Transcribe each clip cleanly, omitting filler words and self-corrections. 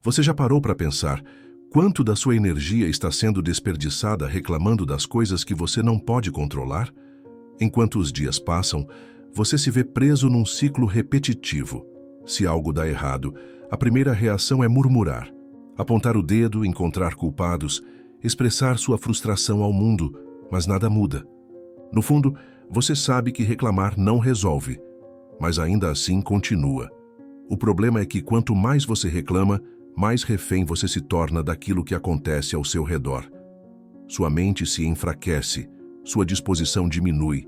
Você já parou para pensar quanto da sua energia está sendo desperdiçada reclamando das coisas que você não pode controlar? Enquanto os dias passam, você se vê preso num ciclo repetitivo. Se algo dá errado, a primeira reação é murmurar, apontar o dedo, encontrar culpados, expressar sua frustração ao mundo, mas nada muda. No fundo, você sabe que reclamar não resolve, mas ainda assim continua. O problema é que quanto mais você reclama, mais refém você se torna daquilo que acontece ao seu redor. Sua mente se enfraquece, sua disposição diminui,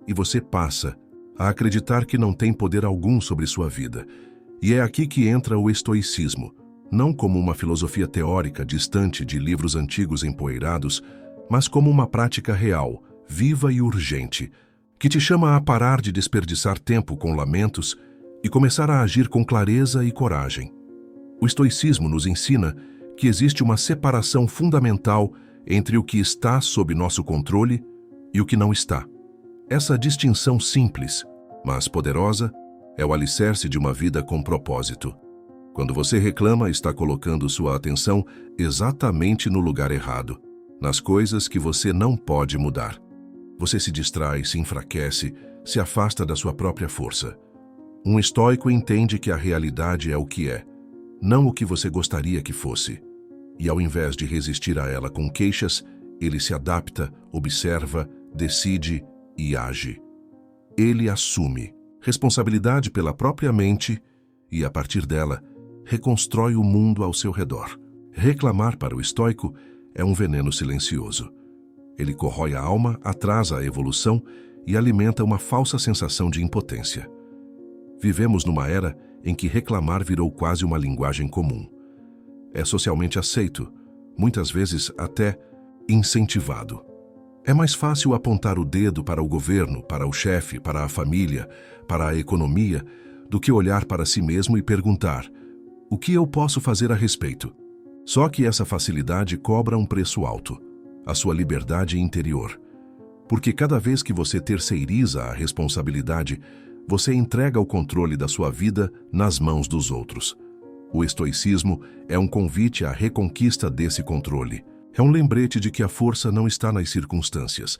e você passa a acreditar que não tem poder algum sobre sua vida. E é aqui que entra o estoicismo, não como uma filosofia teórica distante de livros antigos empoeirados, mas como uma prática real, viva e urgente, que te chama a parar de desperdiçar tempo com lamentos e começar a agir com clareza e coragem. O estoicismo nos ensina que existe uma separação fundamental entre o que está sob nosso controle e o que não está. Essa distinção simples, mas poderosa, é o alicerce de uma vida com propósito. Quando você reclama, está colocando sua atenção exatamente no lugar errado, nas coisas que você não pode mudar. Você se distrai, se enfraquece, se afasta da sua própria força. Um estoico entende que a realidade é o que é, não o que você gostaria que fosse. E ao invés de resistir a ela com queixas, ele se adapta, observa, decide e age. Ele assume responsabilidade pela própria mente e, a partir dela, reconstrói o mundo ao seu redor. Reclamar para o estoico é um veneno silencioso. Ele corrói a alma, atrasa a evolução e alimenta uma falsa sensação de impotência. Vivemos numa era em que reclamar virou quase uma linguagem comum. É socialmente aceito, muitas vezes até incentivado. É mais fácil apontar o dedo para o governo, para o chefe, para a família, para a economia, do que olhar para si mesmo e perguntar: o que eu posso fazer a respeito? Só que essa facilidade cobra um preço alto, a sua liberdade interior. Porque cada vez que você terceiriza a responsabilidade, você entrega o controle da sua vida nas mãos dos outros. O estoicismo é um convite à reconquista desse controle. É um lembrete de que a força não está nas circunstâncias,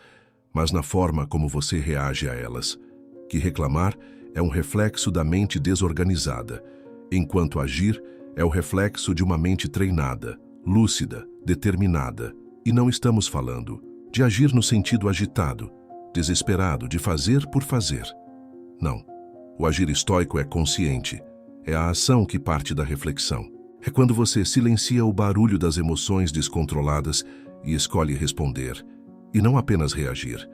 mas na forma como você reage a elas. Que reclamar é um reflexo da mente desorganizada, enquanto agir é o reflexo de uma mente treinada, lúcida, determinada. E não estamos falando de agir no sentido agitado, desesperado, de fazer por fazer. Não. O agir estoico é consciente. É a ação que parte da reflexão. É quando você silencia o barulho das emoções descontroladas e escolhe responder, e não apenas reagir.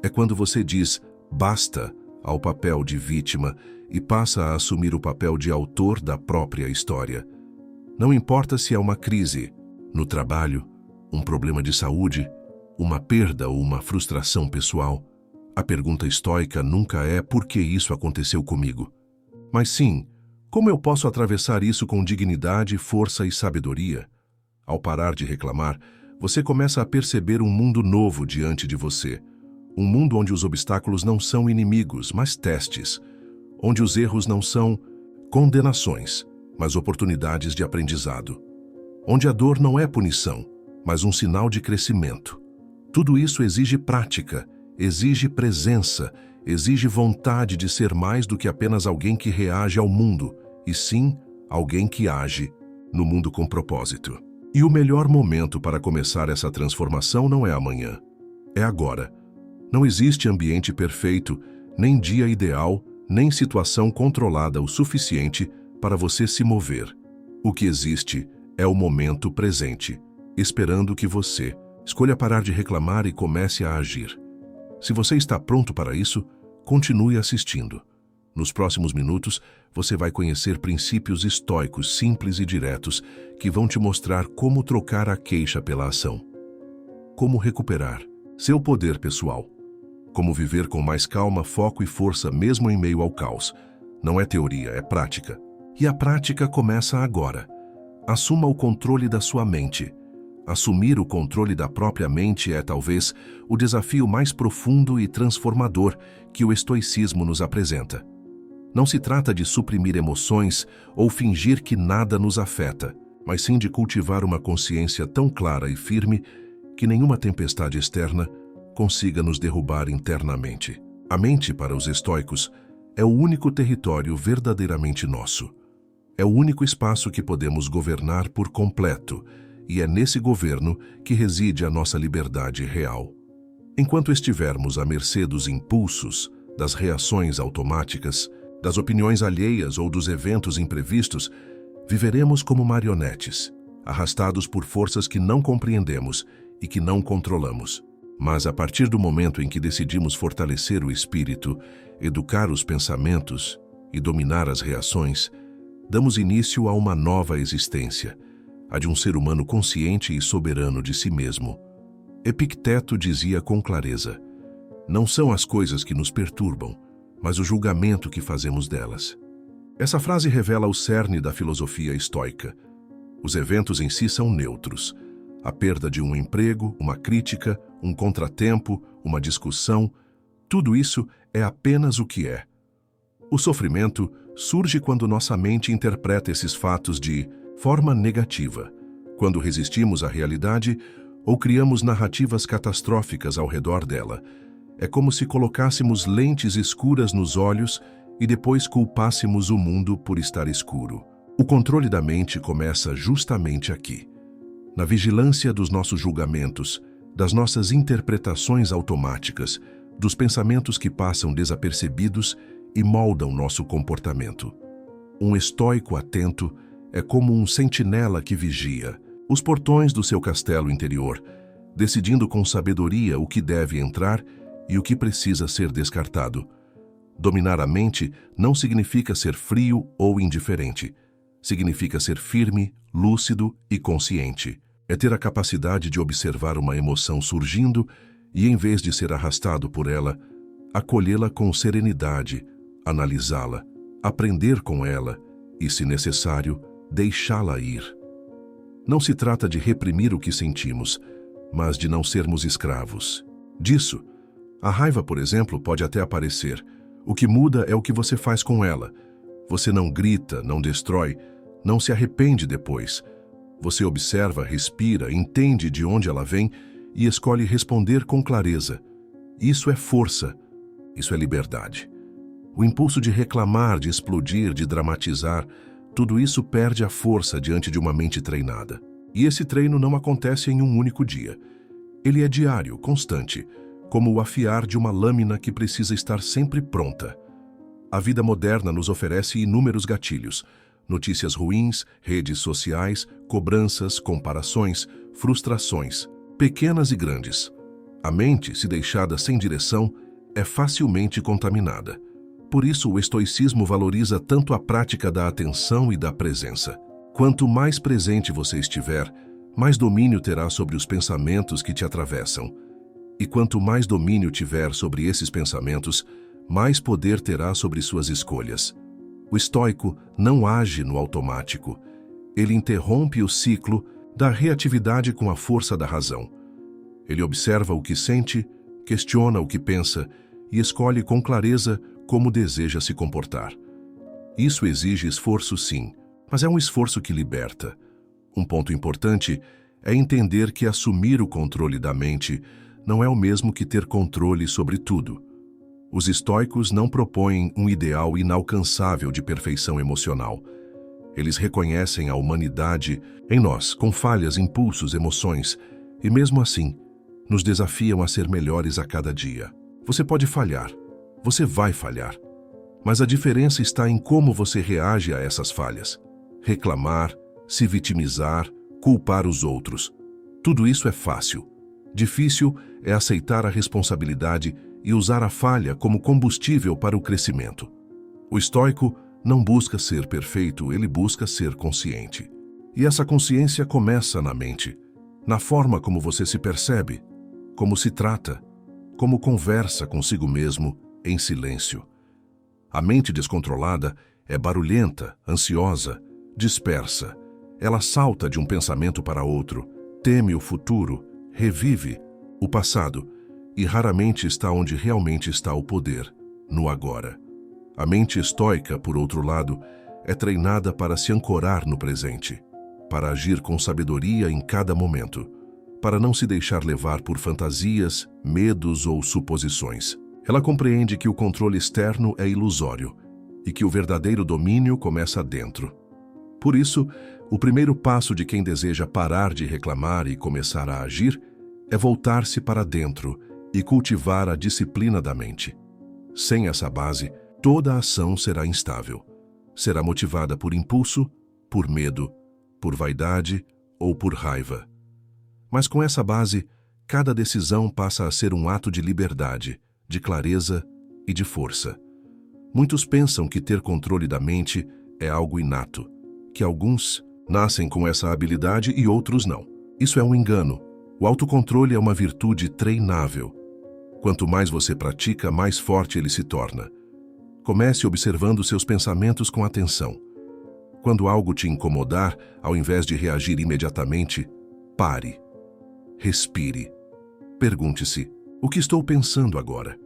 É quando você diz basta ao papel de vítima e passa a assumir o papel de autor da própria história. Não importa se é uma crise no trabalho, um problema de saúde, uma perda ou uma frustração pessoal. A pergunta estoica nunca é por que isso aconteceu comigo, mas sim, como eu posso atravessar isso com dignidade, força e sabedoria? Ao parar de reclamar, você começa a perceber um mundo novo diante de você. Um mundo onde os obstáculos não são inimigos, mas testes. Onde os erros não são condenações, mas oportunidades de aprendizado. Onde a dor não é punição, mas um sinal de crescimento. Tudo isso exige prática, exige presença, exige vontade de ser mais do que apenas alguém que reage ao mundo, e sim, alguém que age no mundo com propósito. E o melhor momento para começar essa transformação não é amanhã, é agora. Não existe ambiente perfeito, nem dia ideal, nem situação controlada o suficiente para você se mover. O que existe é o momento presente, esperando que você escolha parar de reclamar e comece a agir. Se você está pronto para isso, continue assistindo. Nos próximos minutos, você vai conhecer princípios estoicos simples e diretos que vão te mostrar como trocar a queixa pela ação. Como recuperar seu poder pessoal. Como viver com mais calma, foco e força mesmo em meio ao caos. Não é teoria, é prática. E a prática começa agora. Assuma o controle da sua mente. Assumir o controle da própria mente é, talvez, o desafio mais profundo e transformador que o estoicismo nos apresenta. Não se trata de suprimir emoções ou fingir que nada nos afeta. mas sim de cultivar uma consciência tão clara e firme que nenhuma tempestade externa consiga nos derrubar internamente. A mente, para os estoicos, é o único território verdadeiramente nosso. É o único espaço que podemos governar por completo, e é nesse governo que reside a nossa liberdade real. Enquanto estivermos à mercê dos impulsos, das reações automáticas, das opiniões alheias ou dos eventos imprevistos, viveremos como marionetes, arrastados por forças que não compreendemos e que não controlamos. Mas a partir do momento em que decidimos fortalecer o espírito, educar os pensamentos e dominar as reações, damos início a uma nova existência, a de um ser humano consciente e soberano de si mesmo. Epicteto dizia com clareza: não são as coisas que nos perturbam, mas o julgamento que fazemos delas. Essa frase revela o cerne da filosofia estoica. Os eventos em si são neutros. A perda de um emprego, uma crítica, um contratempo, uma discussão, tudo isso é apenas o que é. O sofrimento surge quando nossa mente interpreta esses fatos de forma negativa, quando resistimos à realidade ou criamos narrativas catastróficas ao redor dela. É como se colocássemos lentes escuras nos olhos e depois culpássemos o mundo por estar escuro. O controle da mente começa justamente aqui, na vigilância dos nossos julgamentos, das nossas interpretações automáticas, dos pensamentos que passam desapercebidos e moldam nosso comportamento. Um estoico atento é como um sentinela que vigia os portões do seu castelo interior, decidindo com sabedoria o que deve entrar e o que precisa ser descartado. Dominar a mente não significa ser frio ou indiferente. Significa ser firme, lúcido e consciente. É ter a capacidade de observar uma emoção surgindo e, em vez de ser arrastado por ela, acolhê-la com serenidade, analisá-la, aprender com ela e, se necessário, deixá-la ir. Não se trata de reprimir o que sentimos, mas de não sermos escravos disso. A raiva, por exemplo, pode até aparecer. O que muda é o que você faz com ela. Você não grita, não destrói, não se arrepende depois. Você observa, respira, entende de onde ela vem e escolhe responder com clareza. Isso é força, isso é liberdade. O impulso de reclamar, de explodir, de dramatizar, tudo isso perde a força diante de uma mente treinada. E esse treino não acontece em um único dia. Ele é diário, constante, como o afiar de uma lâmina que precisa estar sempre pronta. A vida moderna nos oferece inúmeros gatilhos: notícias ruins, redes sociais, cobranças, comparações, frustrações, pequenas e grandes. A mente, se deixada sem direção, é facilmente contaminada. Por isso, o estoicismo valoriza tanto a prática da atenção e da presença. Quanto mais presente você estiver, mais domínio terá sobre os pensamentos que te atravessam. E quanto mais domínio tiver sobre esses pensamentos, mais poder terá sobre suas escolhas. O estoico não age no automático. Ele interrompe o ciclo da reatividade com a força da razão. Ele observa o que sente, questiona o que pensa e escolhe com clareza como deseja se comportar. Isso exige esforço, sim, mas é um esforço que liberta. Um ponto importante é entender que assumir o controle da mente não é o mesmo que ter controle sobre tudo. Os estoicos não propõem um ideal inalcançável de perfeição emocional. Eles reconhecem a humanidade em nós, com falhas, impulsos, emoções, e mesmo assim, nos desafiam a ser melhores a cada dia. Você pode falhar, você vai falhar, mas a diferença está em como você reage a essas falhas. Reclamar, se vitimizar, culpar os outros. Tudo isso é fácil. Difícil é aceitar a responsabilidade e usar a falha como combustível para o crescimento. O estoico não busca ser perfeito, ele busca ser consciente. E essa consciência começa na mente, na forma como você se percebe, como se trata, como conversa consigo mesmo em silêncio. A mente descontrolada é barulhenta, ansiosa, dispersa. Ela salta de um pensamento para outro, teme o futuro, revive o passado e raramente está onde realmente está o poder, no agora. A mente estoica, por outro lado, é treinada para se ancorar no presente. para agir com sabedoria em cada momento, para não se deixar levar por fantasias, medos ou suposições. Ela compreende que o controle externo é ilusório e que o verdadeiro domínio começa dentro. Por isso, o primeiro passo de quem deseja parar de reclamar e começar a agir é voltar-se para dentro e cultivar a disciplina da mente. Sem essa base, toda a ação será instável. Será motivada por impulso, por medo, por vaidade ou por raiva. Mas com essa base, cada decisão passa a ser um ato de liberdade, de clareza e de força. Muitos pensam que ter controle da mente é algo inato, que alguns nascem com essa habilidade e outros não. Isso é um engano. O autocontrole é uma virtude treinável. Quanto mais você pratica, mais forte ele se torna. Comece observando seus pensamentos com atenção. Quando algo te incomodar, ao invés de reagir imediatamente, pare. Respire. Pergunte-se: o que estou pensando agora?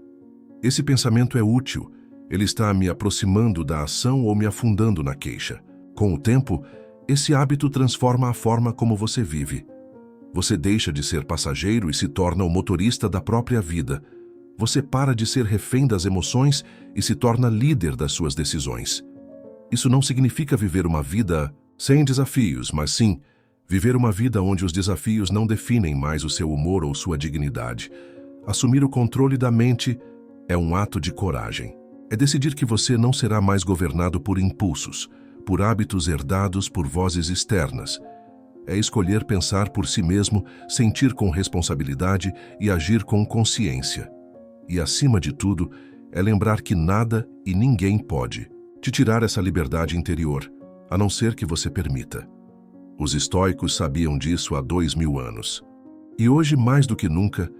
Esse pensamento é útil. Ele está me aproximando da ação ou me afundando na queixa? Com o tempo, esse hábito transforma a forma como você vive. Você deixa de ser passageiro e se torna o motorista da própria vida. Você para de ser refém das emoções e se torna líder das suas decisões. Isso não significa viver uma vida sem desafios, mas sim viver uma vida onde os desafios não definem mais o seu humor ou sua dignidade. Assumir o controle da mente é um ato de coragem. É decidir que você não será mais governado por impulsos, por hábitos herdados por vozes externas. É escolher pensar por si mesmo, sentir com responsabilidade e agir com consciência. E, acima de tudo, é lembrar que nada e ninguém pode te tirar essa liberdade interior, a não ser que você permita. Os estoicos sabiam disso há 2000 anos. E hoje, mais do que nunca,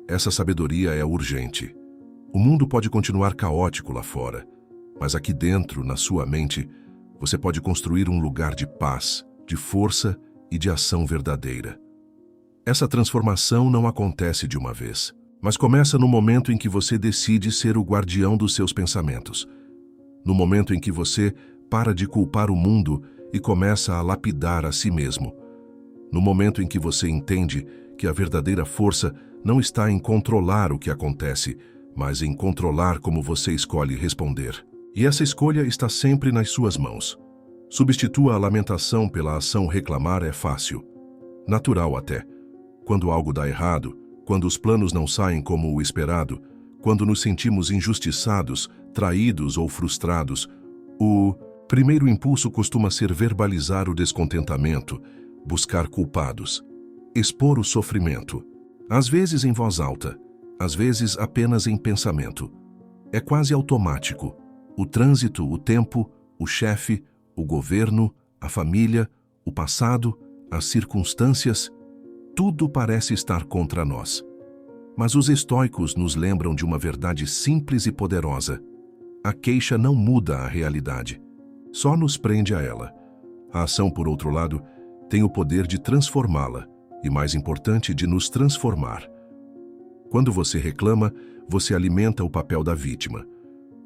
essa sabedoria é urgente. O mundo pode continuar caótico lá fora, mas aqui dentro, na sua mente, você pode construir um lugar de paz, de força e de ação verdadeira. Essa transformação não acontece de uma vez, mas começa no momento em que você decide ser o guardião dos seus pensamentos. No momento em que você para de culpar o mundo e começa a lapidar a si mesmo. No momento em que você entende que a verdadeira força não está em controlar o que acontece, mas em controlar como você escolhe responder. E essa escolha está sempre nas suas mãos. Substitua a lamentação pela ação reclamar é fácil. Natural até. Quando algo dá errado, quando os planos não saem como o esperado, quando nos sentimos injustiçados, traídos ou frustrados, o primeiro impulso costuma ser verbalizar o descontentamento, buscar culpados, expor o sofrimento. Às vezes em voz alta, às vezes apenas em pensamento. É quase automático. O trânsito, o tempo, o chefe, o governo, a família, o passado, as circunstâncias, tudo parece estar contra nós. Mas os estoicos nos lembram de uma verdade simples e poderosa. A queixa não muda a realidade, só nos prende a ela. A ação, por outro lado, tem o poder de transformá-la e, mais importante, de nos transformar. Quando você reclama, você alimenta o papel da vítima.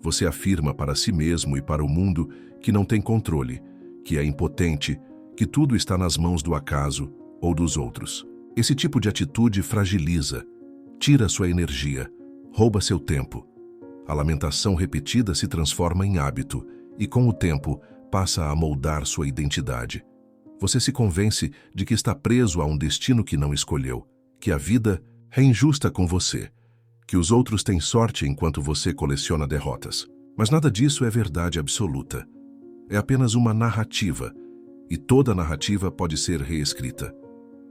Você afirma para si mesmo e para o mundo que não tem controle, que é impotente, que tudo está nas mãos do acaso ou dos outros. Esse tipo de atitude fragiliza, tira sua energia, rouba seu tempo. A lamentação repetida se transforma em hábito e, com o tempo, passa a moldar sua identidade. Você se convence de que está preso a um destino que não escolheu, que a vida é injusta com você, que os outros têm sorte enquanto você coleciona derrotas. Mas nada disso é verdade absoluta. É apenas uma narrativa, e toda narrativa pode ser reescrita.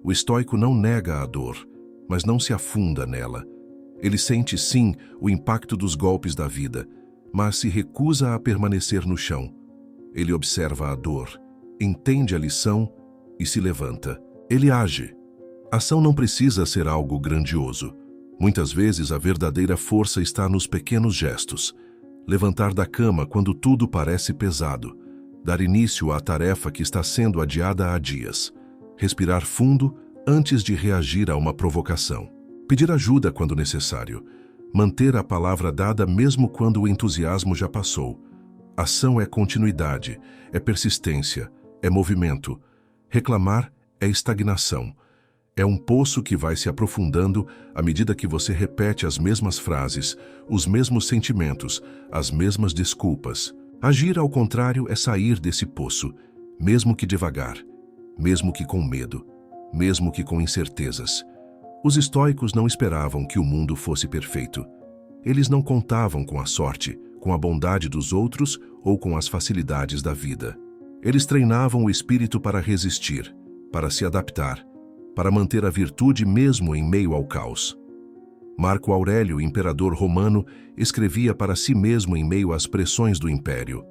O estoico não nega a dor, mas não se afunda nela. Ele sente, sim, o impacto dos golpes da vida, mas se recusa a permanecer no chão. Ele observa a dor, entende a lição e se levanta. Ele age. A ação não precisa ser algo grandioso. Muitas vezes a verdadeira força está nos pequenos gestos. Levantar da cama quando tudo parece pesado. Dar início à tarefa que está sendo adiada há dias. Respirar fundo antes de reagir a uma provocação. Pedir ajuda quando necessário. Manter a palavra dada mesmo quando o entusiasmo já passou. Ação é continuidade, é persistência, é movimento. Reclamar é estagnação. É um poço que vai se aprofundando à medida que você repete as mesmas frases, os mesmos sentimentos, as mesmas desculpas. Agir, ao contrário, é sair desse poço, mesmo que devagar, mesmo que com medo, mesmo que com incertezas. Os estoicos não esperavam que o mundo fosse perfeito. Eles não contavam com a sorte, com a bondade dos outros ou com as facilidades da vida. Eles treinavam o espírito para resistir, para se adaptar, para manter a virtude mesmo em meio ao caos. Marco Aurélio, imperador romano, escrevia para si mesmo em meio às pressões do império: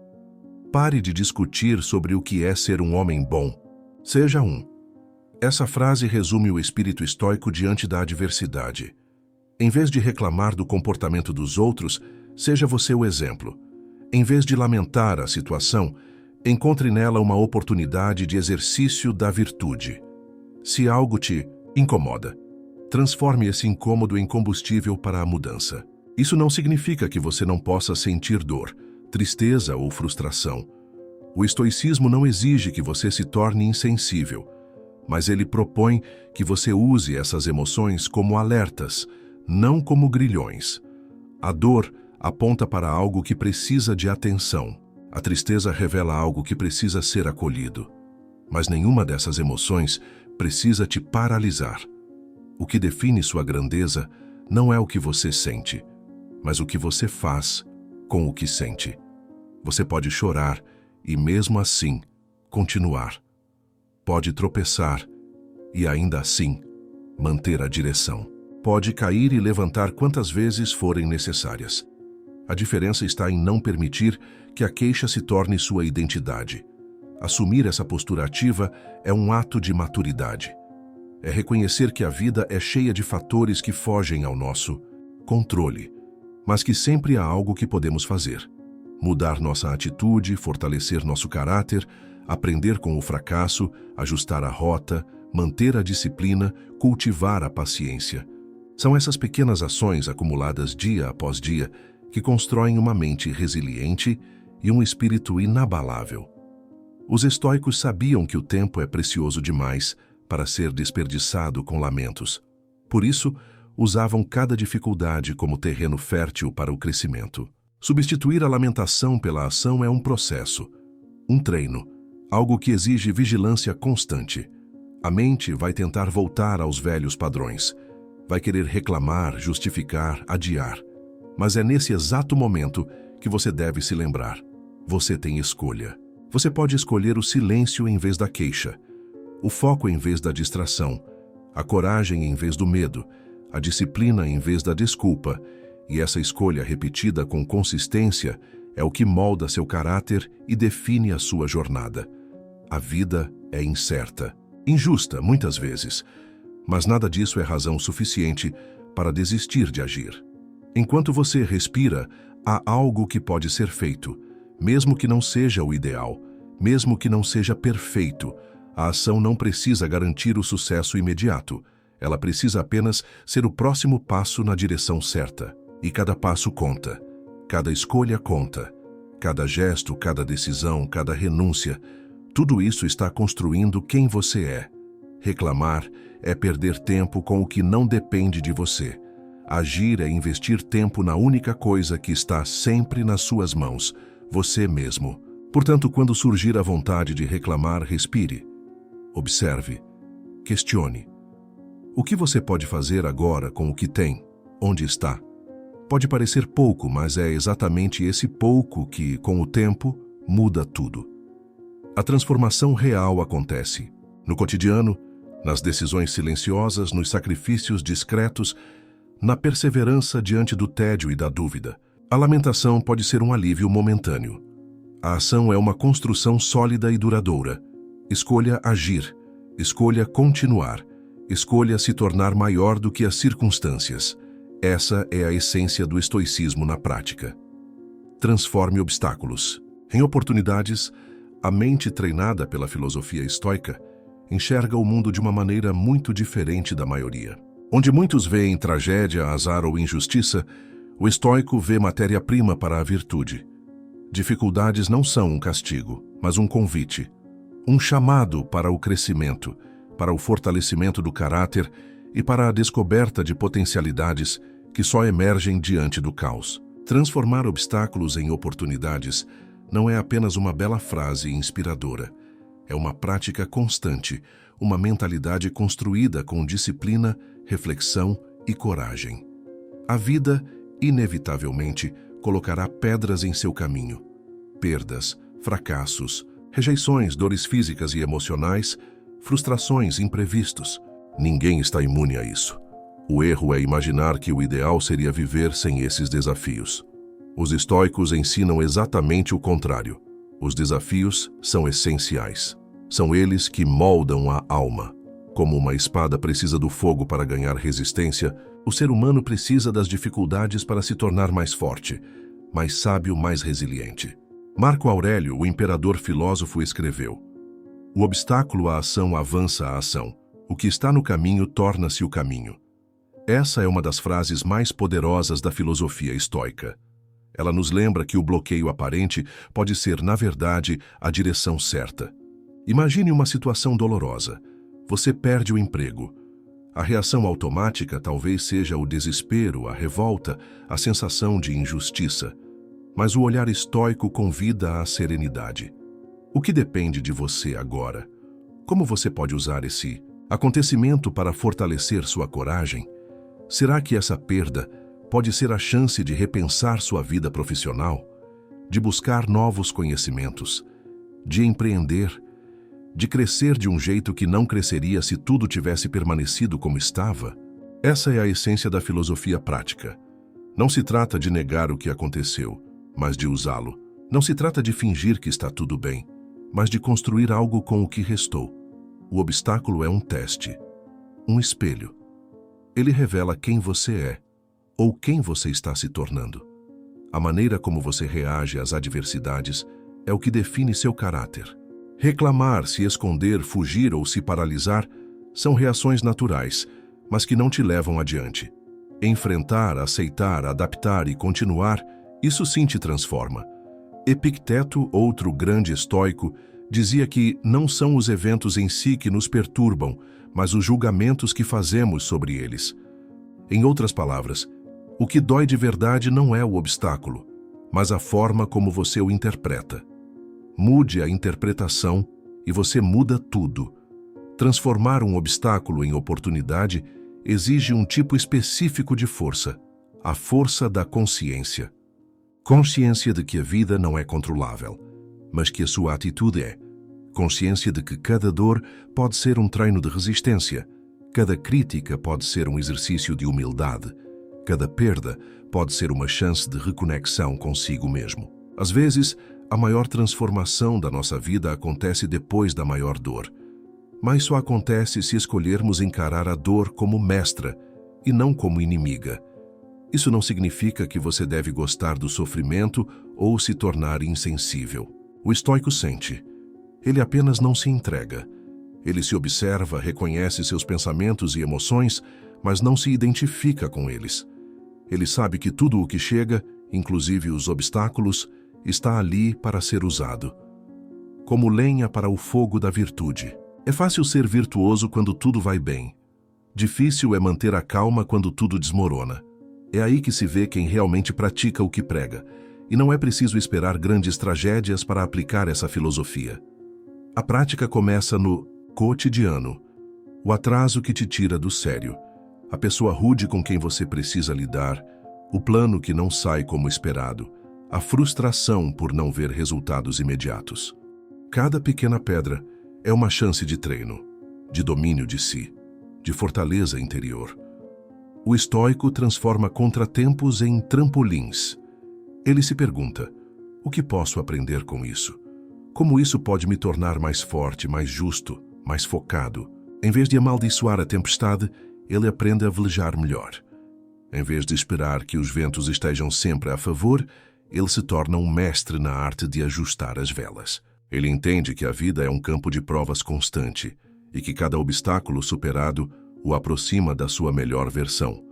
pare de discutir sobre o que é ser um homem bom. Seja um. Essa frase resume o espírito estoico diante da adversidade. Em vez de reclamar do comportamento dos outros, seja você o exemplo. Em vez de lamentar a situação, encontre nela uma oportunidade de exercício da virtude. Se algo te incomoda, transforme esse incômodo em combustível para a mudança. Isso não significa que você não possa sentir dor, tristeza ou frustração. O estoicismo não exige que você se torne insensível, mas ele propõe que você use essas emoções como alertas, não como grilhões. A dor aponta para algo que precisa de atenção. A tristeza revela algo que precisa ser acolhido. Mas nenhuma dessas emoções precisa te paralisar. O que define sua grandeza não é o que você sente, mas o que você faz com o que sente. Você pode chorar e, mesmo assim, continuar. Pode tropeçar e, ainda assim, manter a direção. Pode cair e levantar quantas vezes forem necessárias. A diferença está em não permitir que a queixa se torne sua identidade. Assumir essa postura ativa é um ato de maturidade. É reconhecer que a vida é cheia de fatores que fogem ao nosso controle, mas que sempre há algo que podemos fazer. Mudar nossa atitude, fortalecer nosso caráter, aprender com o fracasso, ajustar a rota, manter a disciplina, cultivar a paciência. São essas pequenas ações acumuladas dia após dia que constroem uma mente resiliente e um espírito inabalável. Os estoicos sabiam que o tempo é precioso demais para ser desperdiçado com lamentos. Por isso, usavam cada dificuldade como terreno fértil para o crescimento. Substituir a lamentação pela ação é um processo, um treino, algo que exige vigilância constante. A mente vai tentar voltar aos velhos padrões. Vai querer reclamar, justificar, adiar. Mas é nesse exato momento que você deve se lembrar. Você tem escolha. Você pode escolher o silêncio em vez da queixa, o foco em vez da distração, a coragem em vez do medo, a disciplina em vez da desculpa, e essa escolha repetida com consistência é o que molda seu caráter e define a sua jornada. A vida é incerta, injusta muitas vezes, mas nada disso é razão suficiente para desistir de agir. Enquanto você respira, há algo que pode ser feito. Mesmo que não seja o ideal, mesmo que não seja perfeito, a ação não precisa garantir o sucesso imediato. Ela precisa apenas ser o próximo passo na direção certa. E cada passo conta. Cada escolha conta. Cada gesto, cada decisão, cada renúncia. Tudo isso está construindo quem você é. Reclamar é perder tempo com o que não depende de você. Agir é investir tempo na única coisa que está sempre nas suas mãos, você mesmo. Portanto, quando surgir a vontade de reclamar, respire. Observe. Questione. O que você pode fazer agora com o que tem? Onde está? Pode parecer pouco, mas é exatamente esse pouco que, com o tempo, muda tudo. A transformação real acontece no cotidiano, nas decisões silenciosas, nos sacrifícios discretos, na perseverança diante do tédio e da dúvida. A lamentação pode ser um alívio momentâneo. A ação é uma construção sólida e duradoura. Escolha agir, escolha continuar, escolha se tornar maior do que as circunstâncias. Essa é a essência do estoicismo na prática. Transforme obstáculos em oportunidades. A mente treinada pela filosofia estoica enxerga o mundo de uma maneira muito diferente da maioria. Onde muitos veem tragédia, azar ou injustiça, o estoico vê matéria-prima para a virtude. Dificuldades não são um castigo, mas um convite. Um chamado para o crescimento, para o fortalecimento do caráter e para a descoberta de potencialidades que só emergem diante do caos. Transformar obstáculos em oportunidades não é apenas uma bela frase inspiradora. É uma prática constante, uma mentalidade construída com disciplina, reflexão e coragem. A vida, inevitavelmente, colocará pedras em seu caminho. Perdas, fracassos, rejeições, dores físicas e emocionais, frustrações, imprevistos. Ninguém está imune a isso. O erro é imaginar que o ideal seria viver sem esses desafios. Os estoicos ensinam exatamente o contrário. Os desafios são essenciais. São eles que moldam a alma. Como uma espada precisa do fogo para ganhar resistência, o ser humano precisa das dificuldades para se tornar mais forte, mais sábio, mais resiliente. Marco Aurélio, o imperador filósofo, escreveu: "O obstáculo à ação avança a ação. O que está no caminho torna-se o caminho." Essa é uma das frases mais poderosas da filosofia estoica. Ela nos lembra que o bloqueio aparente pode ser, na verdade, a direção certa. Imagine uma situação dolorosa. Você perde o emprego. A reação automática talvez seja o desespero, a revolta, a sensação de injustiça. Mas o olhar estoico convida à serenidade. O que depende de você agora? Como você pode usar esse acontecimento para fortalecer sua coragem? Será que essa perda pode ser a chance de repensar sua vida profissional, de buscar novos conhecimentos, de empreender, de crescer de um jeito que não cresceria se tudo tivesse permanecido como estava? Essa é a essência da filosofia prática. Não se trata de negar o que aconteceu, mas de usá-lo. Não se trata de fingir que está tudo bem, mas de construir algo com o que restou. O obstáculo é um teste, um espelho. Ele revela quem você é, ou quem você está se tornando. A maneira como você reage às adversidades é o que define seu caráter. Reclamar, se esconder, fugir ou se paralisar são reações naturais, mas que não te levam adiante. Enfrentar, aceitar, adaptar e continuar, isso sim te transforma. Epicteto, outro grande estoico, dizia que não são os eventos em si que nos perturbam, mas os julgamentos que fazemos sobre eles. Em outras palavras, o que dói de verdade não é o obstáculo, mas a forma como você o interpreta. Mude a interpretação e você muda tudo. Transformar um obstáculo em oportunidade exige um tipo específico de força, a força da consciência. Consciência de que a vida não é controlável, mas que a sua atitude é. Consciência de que cada dor pode ser um treino de resistência, cada crítica pode ser um exercício de humildade, cada perda pode ser uma chance de reconexão consigo mesmo. Às vezes, a maior transformação da nossa vida acontece depois da maior dor, mas só acontece se escolhermos encarar a dor como mestra e não como inimiga. Isso não significa que você deve gostar do sofrimento ou se tornar insensível. O estoico sente. Ele apenas não se entrega. Ele se observa, reconhece seus pensamentos e emoções, mas não se identifica com eles. Ele sabe que tudo o que chega, inclusive os obstáculos, está ali para ser usado. Como lenha para o fogo da virtude. É fácil ser virtuoso quando tudo vai bem. Difícil é manter a calma quando tudo desmorona. É aí que se vê quem realmente pratica o que prega. E não é preciso esperar grandes tragédias para aplicar essa filosofia. A prática começa no cotidiano, o atraso que te tira do sério, a pessoa rude com quem você precisa lidar, o plano que não sai como esperado, a frustração por não ver resultados imediatos. Cada pequena pedra é uma chance de treino, de domínio de si, de fortaleza interior. O estoico transforma contratempos em trampolins. Ele se pergunta: o que posso aprender com isso? Como isso pode me tornar mais forte, mais justo, mais focado? Em vez de amaldiçoar a tempestade, ele aprende a velejar melhor. Em vez de esperar que os ventos estejam sempre a favor, ele se torna um mestre na arte de ajustar as velas. Ele entende que a vida é um campo de provas constante e que cada obstáculo superado o aproxima da sua melhor versão.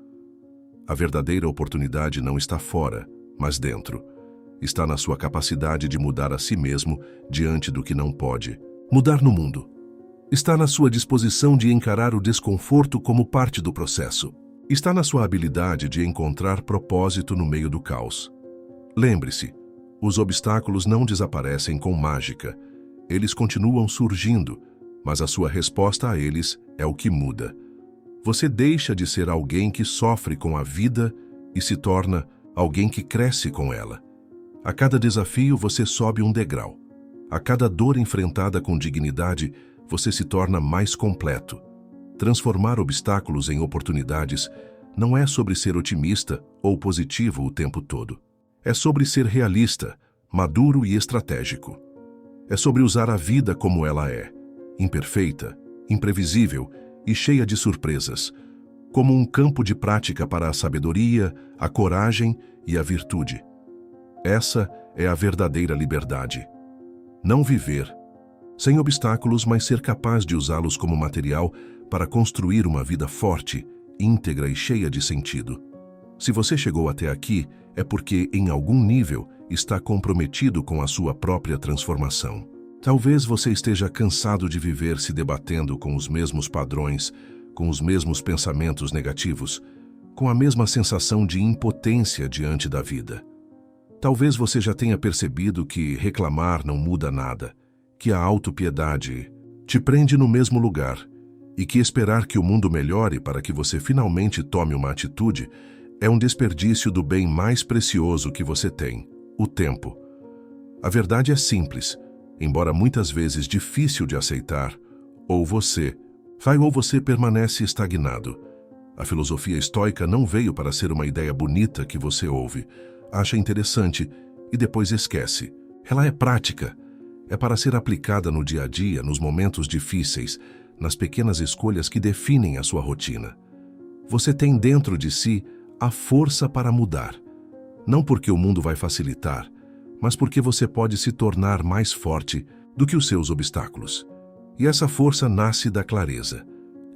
A verdadeira oportunidade não está fora, mas dentro. Está na sua capacidade de mudar a si mesmo diante do que não pode. Mudar no mundo. Está na sua disposição de encarar o desconforto como parte do processo. Está na sua habilidade de encontrar propósito no meio do caos. Lembre-se, os obstáculos não desaparecem com mágica. Eles continuam surgindo, mas a sua resposta a eles é o que muda. Você deixa de ser alguém que sofre com a vida e se torna alguém que cresce com ela. A cada desafio você sobe um degrau. A cada dor enfrentada com dignidade, você se torna mais completo. Transformar obstáculos em oportunidades não é sobre ser otimista ou positivo o tempo todo. É sobre ser realista, maduro e estratégico. É sobre usar a vida como ela é, imperfeita, imprevisível e cheia de surpresas, como um campo de prática para a sabedoria, a coragem e a virtude. Essa é a verdadeira liberdade. Não viver sem obstáculos, mas ser capaz de usá-los como material para construir uma vida forte, íntegra e cheia de sentido. Se você chegou até aqui, é porque, em algum nível, está comprometido com a sua própria transformação. Talvez você esteja cansado de viver se debatendo com os mesmos padrões, com os mesmos pensamentos negativos, com a mesma sensação de impotência diante da vida. Talvez você já tenha percebido que reclamar não muda nada, que a autopiedade te prende no mesmo lugar e que esperar que o mundo melhore para que você finalmente tome uma atitude é um desperdício do bem mais precioso que você tem, o tempo. A verdade é simples, embora muitas vezes difícil de aceitar, ou você permanece estagnado. A filosofia estoica não veio para ser uma ideia bonita que você ouve, acha interessante e depois esquece. Ela é prática. É para ser aplicada no dia a dia, nos momentos difíceis, nas pequenas escolhas que definem a sua rotina. Você tem dentro de si a força para mudar. Não porque o mundo vai facilitar, mas porque você pode se tornar mais forte do que os seus obstáculos. E essa força nasce da clareza.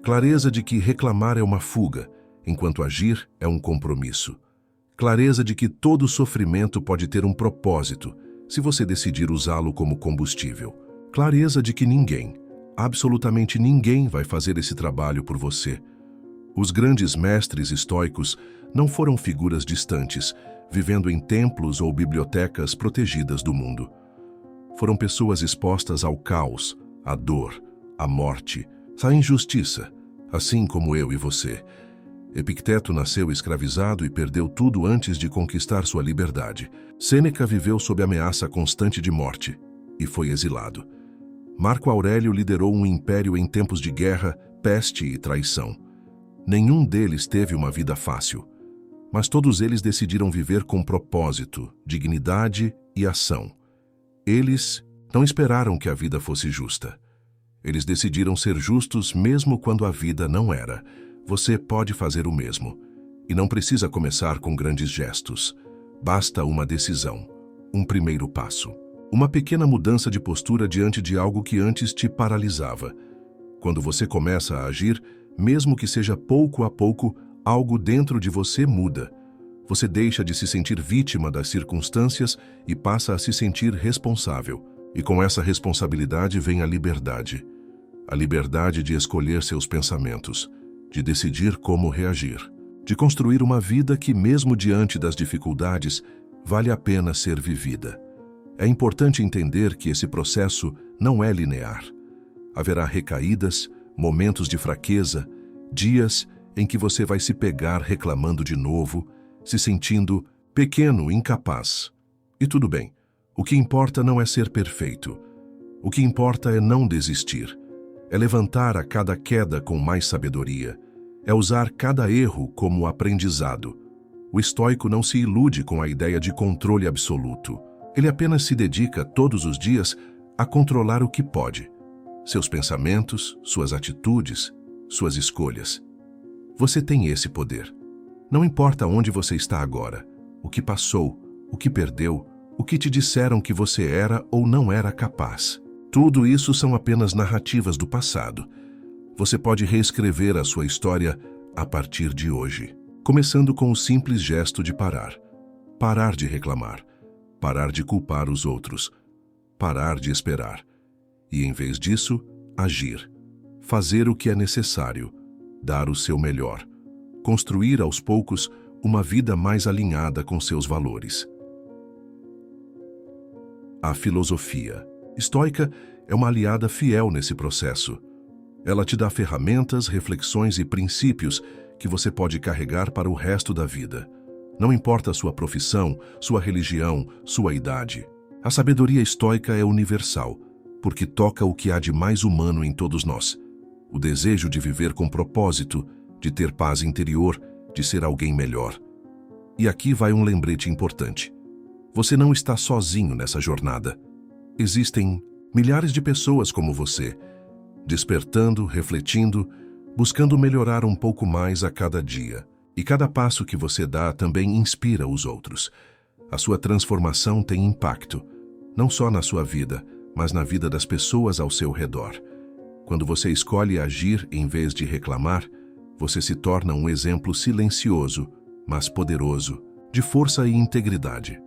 Clareza de que reclamar é uma fuga, enquanto agir é um compromisso. Clareza de que todo sofrimento pode ter um propósito, se você decidir usá-lo como combustível. Clareza de que ninguém, absolutamente ninguém, vai fazer esse trabalho por você. Os grandes mestres estoicos não foram figuras distantes, vivendo em templos ou bibliotecas protegidas do mundo. Foram pessoas expostas ao caos, à dor, à morte, à injustiça, assim como eu e você. Epicteto nasceu escravizado e perdeu tudo antes de conquistar sua liberdade. Sêneca viveu sob ameaça constante de morte e foi exilado. Marco Aurélio liderou um império em tempos de guerra, peste e traição. Nenhum deles teve uma vida fácil, mas todos eles decidiram viver com propósito, dignidade e ação. Eles não esperaram que a vida fosse justa. Eles decidiram ser justos mesmo quando a vida não era. Você pode fazer o mesmo. E não precisa começar com grandes gestos. Basta uma decisão, um primeiro passo. Uma pequena mudança de postura diante de algo que antes te paralisava. Quando você começa a agir, mesmo que seja pouco a pouco, algo dentro de você muda. Você deixa de se sentir vítima das circunstâncias e passa a se sentir responsável. E com essa responsabilidade vem a liberdade. A liberdade de escolher seus pensamentos, de decidir como reagir, de construir uma vida que, mesmo diante das dificuldades, vale a pena ser vivida. É importante entender que esse processo não é linear. Haverá recaídas, momentos de fraqueza, dias em que você vai se pegar reclamando de novo, se sentindo pequeno, incapaz. E tudo bem. O que importa não é ser perfeito. O que importa é não desistir. É levantar a cada queda com mais sabedoria. É usar cada erro como aprendizado. O estoico não se ilude com a ideia de controle absoluto. Ele apenas se dedica todos os dias a controlar o que pode. Seus pensamentos, suas atitudes, suas escolhas. Você tem esse poder. Não importa onde você está agora, o que passou, o que perdeu, o que te disseram que você era ou não era capaz. Tudo isso são apenas narrativas do passado. Você pode reescrever a sua história a partir de hoje, começando com o simples gesto de parar. Parar de reclamar. Parar de culpar os outros. Parar de esperar. e, em vez disso, agir. Fazer o que é necessário, dar o seu melhor. Construir, aos poucos, uma vida mais alinhada com seus valores. A filosofia estoica é uma aliada fiel nesse processo. Ela te dá ferramentas, reflexões e princípios que você pode carregar para o resto da vida. Não importa a sua profissão, sua religião, sua idade. A sabedoria estoica é universal, porque toca o que há de mais humano em todos nós. O desejo de viver com propósito, de ter paz interior, de ser alguém melhor. E aqui vai um lembrete importante. Você não está sozinho nessa jornada. Existem milhares de pessoas como você, despertando, refletindo, buscando melhorar um pouco mais a cada dia. E cada passo que você dá também inspira os outros. A sua transformação tem impacto, não só na sua vida, mas na vida das pessoas ao seu redor. Quando você escolhe agir em vez de reclamar, você se torna um exemplo silencioso, mas poderoso, de força e integridade.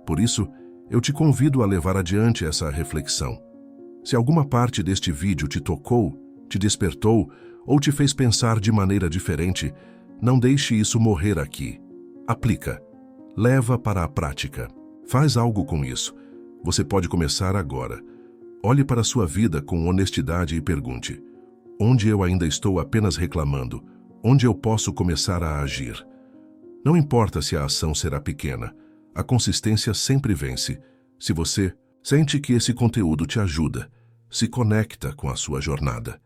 Por isso, eu te convido a levar adiante essa reflexão. Se alguma parte deste vídeo te tocou, te despertou ou te fez pensar de maneira diferente, não deixe isso morrer aqui. Aplica. Leva para a prática. Faz algo com isso. Você pode começar agora. Olhe para a sua vida com honestidade e pergunte: onde eu ainda estou apenas reclamando? Onde eu posso começar a agir? Não importa se a ação será pequena, a consistência sempre vence. Se você sente que esse conteúdo te ajuda, se conecta com a sua jornada,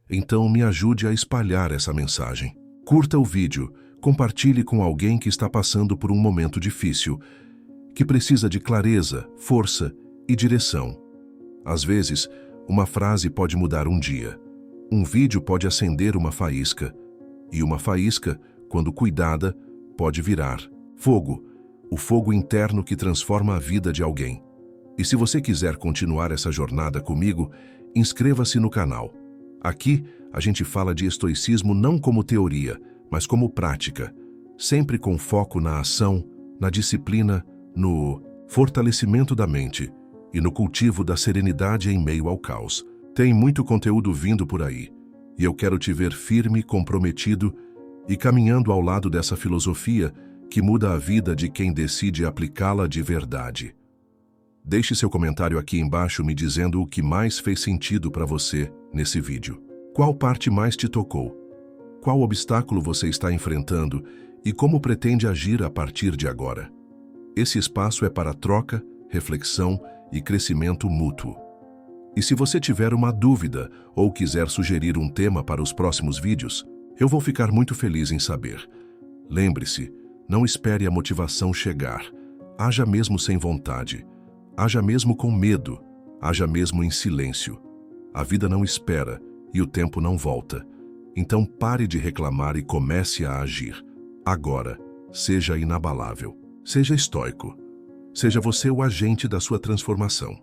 então me ajude a espalhar essa mensagem. Curta o vídeo, compartilhe com alguém que está passando por um momento difícil, que precisa de clareza, força e direção. Às vezes, uma frase pode mudar um dia. Um vídeo pode acender uma faísca. E uma faísca, quando cuidada, pode virar fogo, o fogo interno que transforma a vida de alguém. E se você quiser continuar essa jornada comigo, inscreva-se no canal. Aqui, a gente fala de estoicismo não como teoria, mas como prática, sempre com foco na ação, na disciplina, no fortalecimento da mente e no cultivo da serenidade em meio ao caos. Tem muito conteúdo vindo por aí, e eu quero te ver firme, comprometido e caminhando ao lado dessa filosofia que muda a vida de quem decide aplicá-la de verdade. Deixe seu comentário aqui embaixo me dizendo o que mais fez sentido para você nesse vídeo. Qual parte mais te tocou? Qual obstáculo você está enfrentando e como pretende agir a partir de agora? Esse espaço é para troca, reflexão e crescimento mútuo. E se você tiver uma dúvida ou quiser sugerir um tema para os próximos vídeos, eu vou ficar muito feliz em saber. Lembre-se, não espere a motivação chegar. Haja mesmo sem vontade. Haja mesmo com medo. Haja mesmo em silêncio. A vida não espera e o tempo não volta. Então pare de reclamar e comece a agir. Agora, seja inabalável. Seja estoico. Seja você o agente da sua transformação.